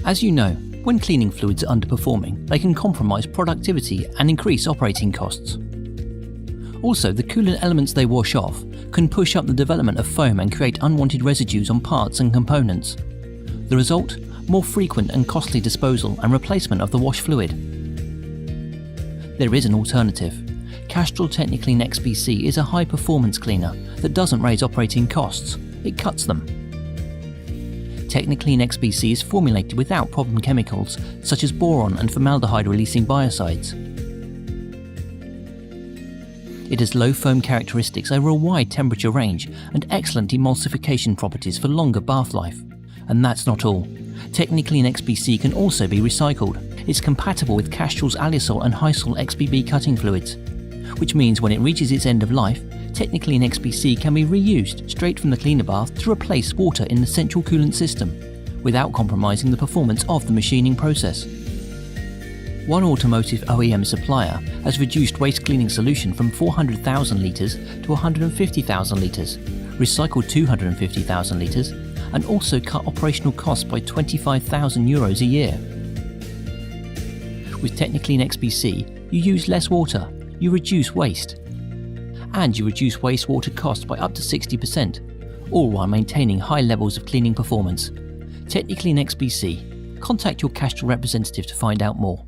As you know, when cleaning fluids are underperforming, they can compromise productivity and increase operating costs. Also, the coolant elements they wash off can push up the development of foam and create unwanted residues on parts and components. The result? More frequent and costly disposal and replacement of the wash fluid. There is an alternative. Castrol Techniclean XBC is a high-performance cleaner that doesn't raise operating costs, it cuts them. Techniclean XBC is formulated without problem chemicals such as boron and formaldehyde-releasing biocides. It has low foam characteristics over a wide temperature range and excellent emulsification properties for longer bath life. And that's not all. Techniclean XBC can also be recycled. It's compatible with Castrol's Alisol and Hysol XBB cutting fluids, which means when it reaches its end of life, Techniclean XBC can be reused straight from the cleaner bath to replace water in the central coolant system, without compromising the performance of the machining process. One automotive OEM supplier has reduced waste cleaning solution from 400,000 litres to 150,000 litres, recycled 250,000 litres, and also cut operational costs by €25,000 a year. With Techniclean XBC, you use less water, you reduce waste, and you reduce wastewater costs by up to 60%, all while maintaining high levels of cleaning performance. Techniclean XBC. Contact your Castrol representative to find out more.